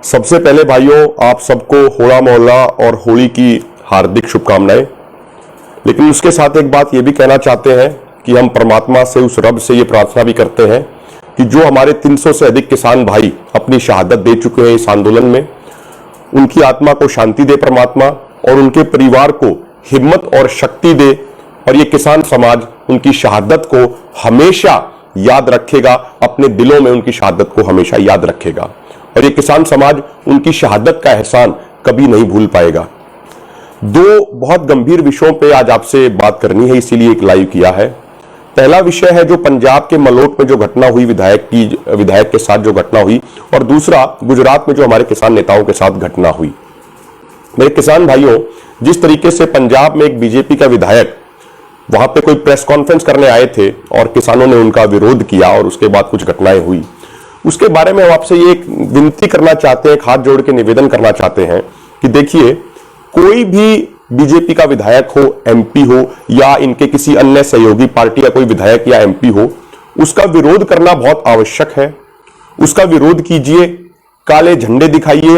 सबसे पहले भाइयों, आप सबको होला मोहल्ला और होली की हार्दिक शुभकामनाएं। लेकिन उसके साथ एक बात ये भी कहना चाहते हैं कि हम परमात्मा से, उस रब से ये प्रार्थना भी करते हैं कि जो हमारे 300 से अधिक किसान भाई अपनी शहादत दे चुके हैं इस आंदोलन में, उनकी आत्मा को शांति दे परमात्मा, और उनके परिवार को हिम्मत और शक्ति दे। और ये किसान समाज उनकी शहादत को हमेशा याद रखेगा, अपने दिलों में उनकी शहादत को हमेशा याद रखेगा, और ये किसान समाज उनकी शहादत का एहसान कभी नहीं भूल पाएगा। दो बहुत गंभीर विषयों पे आज आपसे बात करनी है, इसीलिए एक लाइव किया है। पहला विषय है जो पंजाब के मलोट में जो घटना हुई, विधायक के साथ जो घटना हुई, और दूसरा गुजरात में जो हमारे किसान नेताओं के साथ घटना हुई। मेरे किसान भाइयों, जिस तरीके से पंजाब में एक बीजेपी का विधायक वहां पे कोई प्रेस कॉन्फ्रेंस करने आए थे और किसानों ने उनका विरोध किया और उसके बाद कुछ घटनाएं हुई, उसके बारे में हम आपसे ये एक विनती करना चाहते हैं, हाथ जोड़ के निवेदन करना चाहते हैं कि देखिए, कोई भी बीजेपी का विधायक हो, एमपी हो, या इनके किसी अन्य सहयोगी पार्टी का कोई विधायक या एमपी हो, उसका विरोध करना बहुत आवश्यक है। उसका विरोध कीजिए, काले झंडे दिखाइए,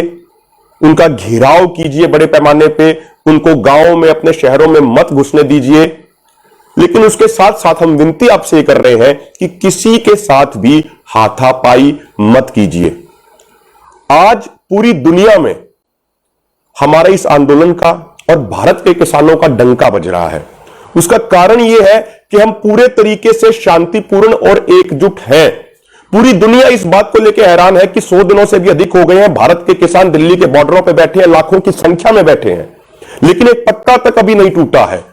उनका घेराव कीजिए बड़े पैमाने पे, उनको गांवों में, अपने शहरों में मत घुसने दीजिए। लेकिन उसके साथ साथ हम विनती आपसे कर रहे हैं कि किसी के साथ भी हाथापाई मत कीजिए। आज पूरी दुनिया में हमारे इस आंदोलन का और भारत के किसानों का डंका बज रहा है। उसका कारण यह है कि हम पूरे तरीके से शांतिपूर्ण और एकजुट हैं। पूरी दुनिया इस बात को लेकर हैरान है कि 100 दिनों से भी अधिक हो गए हैं भारत के किसान दिल्ली के बॉर्डरों पर बैठे हैं, लाखों की संख्या में बैठे हैं, लेकिन एक पत्ता तक अभी नहीं टूटा है।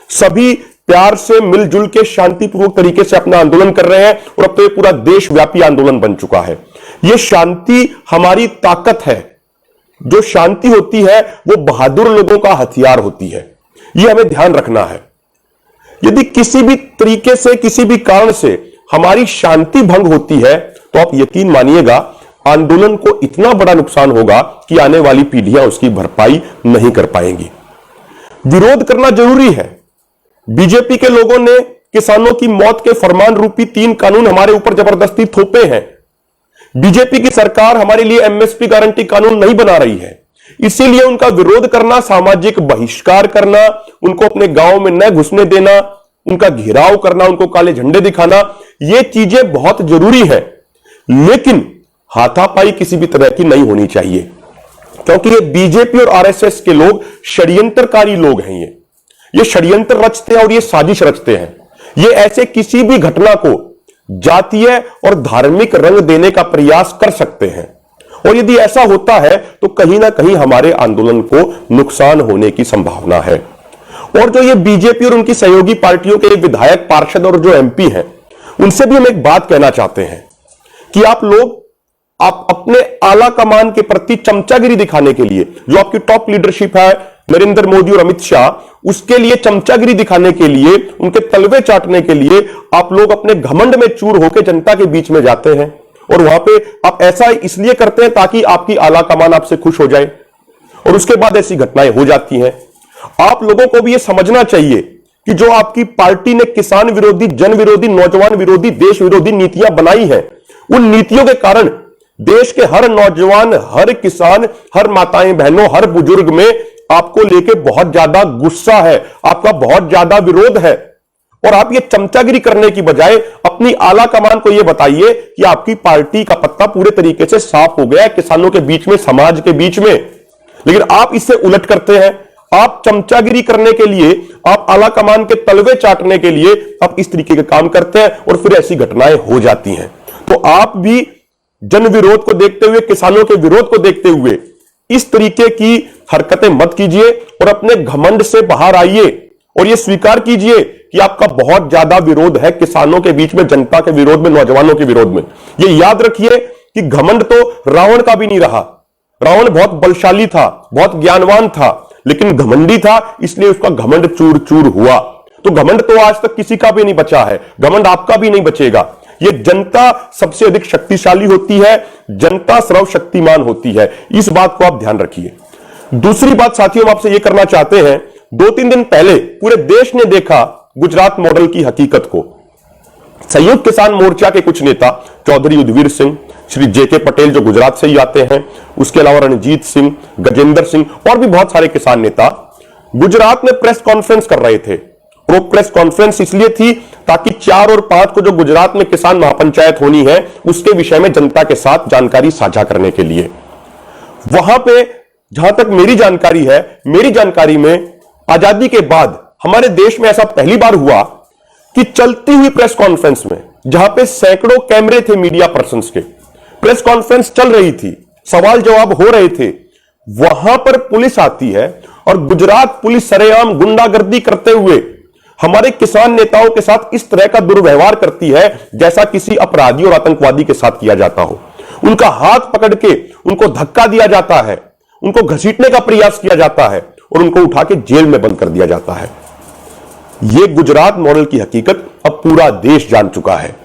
सभी प्यार से मिलजुल के शांतिपूर्वक तरीके से अपना आंदोलन कर रहे हैं, और अब तो ये पूरा देशव्यापी आंदोलन बन चुका है। ये शांति हमारी ताकत है। जो शांति होती है वो बहादुर लोगों का हथियार होती है, ये हमें ध्यान रखना है। यदि किसी भी तरीके से, किसी भी कारण से हमारी शांति भंग होती है, तो आप यकीन मानिएगा आंदोलन को इतना बड़ा नुकसान होगा कि आने वाली पीढ़ियां उसकी भरपाई नहीं कर पाएंगी। विरोध करना जरूरी है। बीजेपी के लोगों ने किसानों की मौत के फरमान रूपी 3 कानून हमारे ऊपर जबरदस्ती थोपे हैं। बीजेपी की सरकार हमारे लिए एमएसपी गारंटी कानून नहीं बना रही है, इसीलिए उनका विरोध करना, सामाजिक बहिष्कार करना, उनको अपने गांव में न घुसने देना, उनका घेराव करना, उनको काले झंडे दिखाना, ये चीजें बहुत जरूरी है। लेकिन हाथापाई किसी भी तरह की नहीं होनी चाहिए, क्योंकि ये बीजेपी और आरएसएस के लोग षड्यंत्रकारी लोग हैं। ये षड्यंत्र रचते हैं और ये साजिश रचते हैं। ये ऐसे किसी भी घटना को जातीय और धार्मिक रंग देने का प्रयास कर सकते हैं, और यदि ऐसा होता है तो कहीं ना कहीं हमारे आंदोलन को नुकसान होने की संभावना है। और जो ये बीजेपी और उनकी सहयोगी पार्टियों के विधायक, पार्षद और जो एमपी हैं, उनसे भी हम एक बात कहना चाहते हैं कि आप अपने आला कमान के प्रति चमचागिरी दिखाने के लिए, जो आपकी टॉप लीडरशिप है, नरेंद्र मोदी और अमित शाह, उसके लिए चमचागिरी दिखाने के लिए, उनके तलवे चाटने के लिए आप लोग अपने घमंड में चूर होकर जनता के बीच में जाते हैं, और वहां पे आप ऐसा इसलिए करते हैं ताकि आपकी आला कमान आपसे खुश हो जाए, और उसके बाद ऐसी घटनाएं हो जाती हैं। आप लोगों को भी यह समझना चाहिए कि जो आपकी पार्टी ने किसान विरोधी, जन विरोधी, नौजवान विरोधी, देश विरोधी नीतियां बनाई हैं, उन नीतियों के कारण देश के हर नौजवान, हर किसान, हर माताएं बहनों, हर बुजुर्ग में आपको लेके बहुत ज्यादा गुस्सा है, आपका बहुत ज्यादा विरोध है। और आप ये चमचागिरी करने की बजाय अपनी आला कमान को यह बताइए कि आपकी पार्टी का पत्ता पूरे तरीके से साफ हो गया है किसानों के बीच में, समाज के बीच में। लेकिन आप इससे उलट करते हैं। आप चमचागिरी करने के लिए, आप आला कमान के तलवे चाटने के लिए आप इस तरीके के काम करते हैं, और फिर ऐसी घटनाएं हो जाती हैं। तो आप भी जन विरोध को देखते हुए, किसानों के विरोध को देखते हुए इस तरीके की हरकतें मत कीजिए, और अपने घमंड से बाहर आइए, और यह स्वीकार कीजिए कि आपका बहुत ज्यादा विरोध है किसानों के बीच में, जनता के विरोध में, नौजवानों के विरोध में। यह याद रखिए कि घमंड तो रावण का भी नहीं रहा। रावण बहुत बलशाली था, बहुत ज्ञानवान था, लेकिन घमंडी था, इसलिए उसका घमंड चूर चूर हुआ। तो घमंड तो आज तक किसी का भी नहीं बचा है, घमंड आपका भी नहीं बचेगा। ये जनता सबसे अधिक शक्तिशाली होती है, जनता सर्वशक्तिमान होती है, इस बात को आप ध्यान रखिए। दूसरी बात साथियों, हम आपसे यह करना चाहते हैं, 2-3 दिन पहले पूरे देश ने देखा गुजरात मॉडल की हकीकत को। संयुक्त किसान मोर्चा के कुछ नेता, चौधरी युद्धवीर सिंह, श्री जेके पटेल जो गुजरात से ही आते हैं, उसके अलावा रणजीत सिंह, गजेंद्र सिंह और भी बहुत सारे किसान नेता गुजरात में प्रेस कॉन्फ्रेंस कर रहे थे। वो प्रेस कॉन्फ्रेंस इसलिए थी ताकि 4 और 5 को जो गुजरात में किसान महापंचायत होनी है उसके विषय में जनता के साथ जानकारी साझा करने के लिए। वहां पे जहां तक मेरी जानकारी है, मेरी जानकारी में आजादी के बाद हमारे देश में ऐसा पहली बार हुआ कि चलती हुई प्रेस कॉन्फ्रेंस में, जहां पे सैकड़ों कैमरे थे मीडिया पर्संस के, प्रेस कॉन्फ्रेंस चल रही थी, सवाल जवाब हो रहे थे, वहां पर पुलिस आती है और गुजरात पुलिस सरेआम गुंडागर्दी करते हुए हमारे किसान नेताओं के साथ इस तरह का दुर्व्यवहार करती है जैसा किसी अपराधी और आतंकवादी के साथ किया जाता हो। उनका हाथ पकड़ के उनको धक्का दिया जाता है, उनको घसीटने का प्रयास किया जाता है और उनको उठा के जेल में बंद कर दिया जाता है। यह गुजरात मॉडल की हकीकत अब पूरा देश जान चुका है।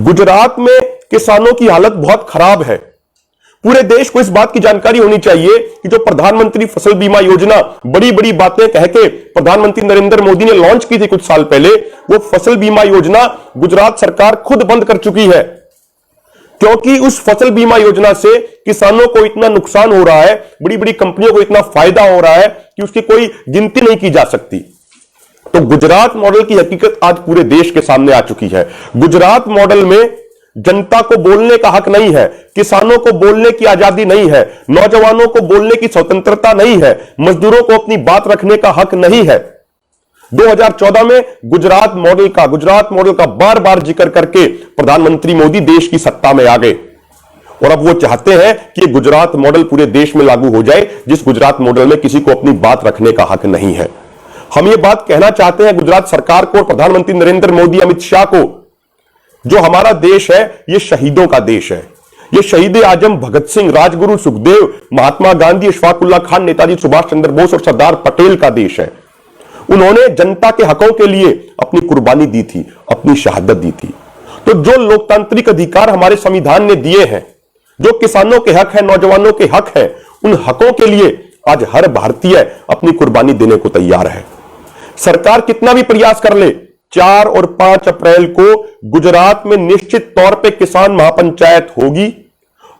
गुजरात में किसानों की हालत बहुत खराब है। पूरे देश को इस बात की जानकारी होनी चाहिए कि जो प्रधानमंत्री फसल बीमा योजना बड़ी बड़ी बातें कह के प्रधानमंत्री नरेंद्र मोदी ने लॉन्च की थी कुछ साल पहले, वो फसल बीमा योजना गुजरात सरकार खुद बंद कर चुकी है, क्योंकि उस फसल बीमा योजना से किसानों को इतना नुकसान हो रहा है, बड़ी बड़ी कंपनियों को इतना फायदा हो रहा है कि उसकी कोई गिनती नहीं की जा सकती। तो गुजरात मॉडल की हकीकत आज पूरे देश के सामने आ चुकी है। गुजरात मॉडल में जनता को बोलने का हक नहीं है, किसानों को बोलने की आजादी नहीं है, नौजवानों को बोलने की स्वतंत्रता नहीं है, मजदूरों को अपनी बात रखने का हक नहीं है। 2014 में गुजरात मॉडल का बार बार जिक्र करके प्रधानमंत्री मोदी देश की सत्ता में आ गए और अब वो चाहते हैं कि गुजरात मॉडल पूरे देश में लागू हो जाए, जिस गुजरात मॉडल में किसी को अपनी बात रखने का हक नहीं है। हम ये बात कहना चाहते हैं गुजरात सरकार को, प्रधानमंत्री नरेंद्र मोदी, अमित शाह को, जो हमारा देश है ये शहीदों का देश है। ये शहीद आजम भगत सिंह, राजगुरु सुखदेव, महात्मा गांधी, अशफाकुल्ला खान, नेताजी सुभाष चंद्र बोस और सरदार पटेल का देश है। उन्होंने जनता के हकों के लिए अपनी कुर्बानी दी थी, अपनी शहादत दी थी। तो जो लोकतांत्रिक अधिकार हमारे संविधान ने दिए हैं, जो किसानों के हक हैं, नौजवानों के हक हैं, उन हकों के लिए आज हर भारतीय अपनी कुर्बानी देने को तैयार है। सरकार कितना भी प्रयास कर ले, 4 और 5 अप्रैल को गुजरात में निश्चित तौर पे किसान महापंचायत होगी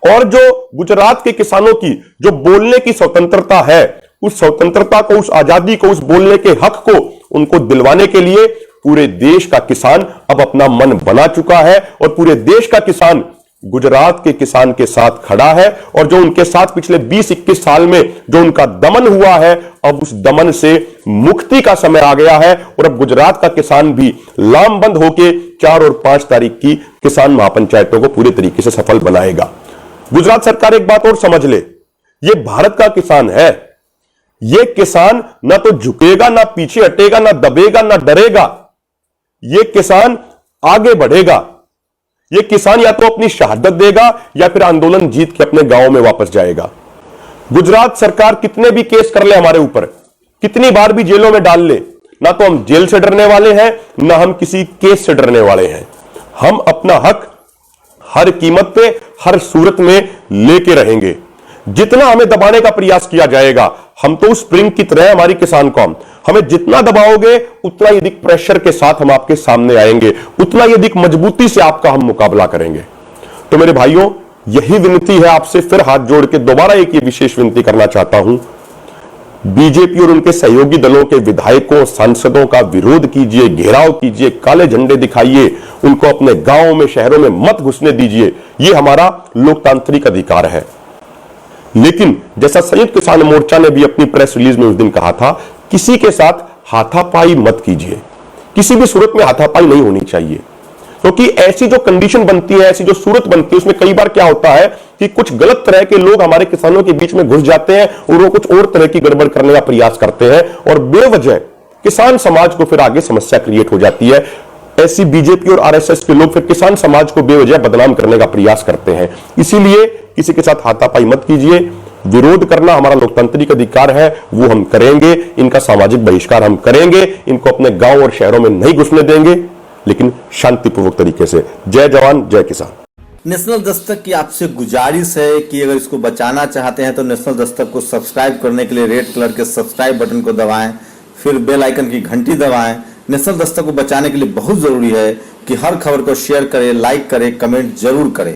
और जो गुजरात के किसानों की जो बोलने की स्वतंत्रता है, उस स्वतंत्रता को, उस आजादी को, उस बोलने के हक को उनको दिलवाने के लिए पूरे देश का किसान अब अपना मन बना चुका है और पूरे देश का किसान गुजरात के किसान के साथ खड़ा है। और जो उनके साथ पिछले 20-21 साल में जो उनका दमन हुआ है, अब उस दमन से मुक्ति का समय आ गया है और अब गुजरात का किसान भी लामबंद होकर 4 और 5 तारीख की किसान महापंचायतों को पूरे तरीके से सफल बनाएगा। गुजरात सरकार एक बात और समझ ले, यह भारत का किसान है। यह किसान ना तो झुकेगा, ना पीछे हटेगा, ना दबेगा, ना डरेगा। यह किसान आगे बढ़ेगा। यह किसान या तो अपनी शहादत देगा या फिर आंदोलन जीत के अपने गांव में वापस जाएगा। गुजरात सरकार कितने भी केस कर ले हमारे ऊपर, कितनी बार भी जेलों में डाल ले, ना तो हम जेल से डरने वाले हैं, ना हम किसी केस से डरने वाले हैं। हम अपना हक हर कीमत पे, हर सूरत में लेके रहेंगे। जितना हमें दबाने का प्रयास किया जाएगा, हम तो उस स्प्रिंग की तरह हमारी किसान कौम, हमें जितना दबाओगे उतना ही अधिक प्रेशर के साथ हम आपके सामने आएंगे, उतना ही अधिक मजबूती से आपका हम मुकाबला करेंगे। तो मेरे भाइयों, यही विनती है आपसे, फिर हाथ जोड़ के दोबारा एक ये विशेष विनती करना चाहता हूं, बीजेपी और उनके सहयोगी दलों के विधायकों, सांसदों का विरोध कीजिए, घेराव कीजिए, काले झंडे दिखाइए, उनको अपने गांवों में, शहरों में मत घुसने दीजिए। यह हमारा लोकतांत्रिक अधिकार है। लेकिन जैसा संयुक्त किसान मोर्चा ने भी अपनी प्रेस रिलीज में उस दिन कहा था, किसी के साथ हाथापाई मत कीजिए। किसी भी सूरत में हाथापाई नहीं होनी चाहिए, क्योंकि ऐसी जो कंडीशन बनती है, ऐसी जो सूरत बनती है, उसमें कई बार क्या होता है कि कुछ गलत तरह के लोग हमारे किसानों के बीच में घुस जाते हैं और वो कुछ और तरह की गड़बड़ करने का प्रयास करते हैं और बेवजह किसान समाज को फिर आगे समस्या क्रिएट हो जाती है। ऐसी बीजेपी और आरएसएस के लोग फिर किसान समाज को बेवजह बदनाम करने का प्रयास करते हैं। इसीलिए किसी के साथ हाथापाई मत कीजिए। विरोध करना हमारा लोकतांत्रिक अधिकार है, वो हम करेंगे। इनका सामाजिक बहिष्कार हम करेंगे। इनको अपने गांव और शहरों में नहीं घुसने देंगे, लेकिन शांतिपूर्वक तरीके से। जय जवान, जय किसान। नेशनल दस्तक की आपसे गुजारिश है कि अगर इसको बचाना चाहते हैं तो नेशनल दस्तक को सब्सक्राइब करने के लिए रेड कलर के सब्सक्राइब बटन को दबाएं, फिर बेल आइकन की घंटी दबाएं, नेशनल दस्तक को बचाने के लिए बहुत जरूरी है कि हर खबर को शेयर करें, लाइक करें, कमेंट जरूर करें।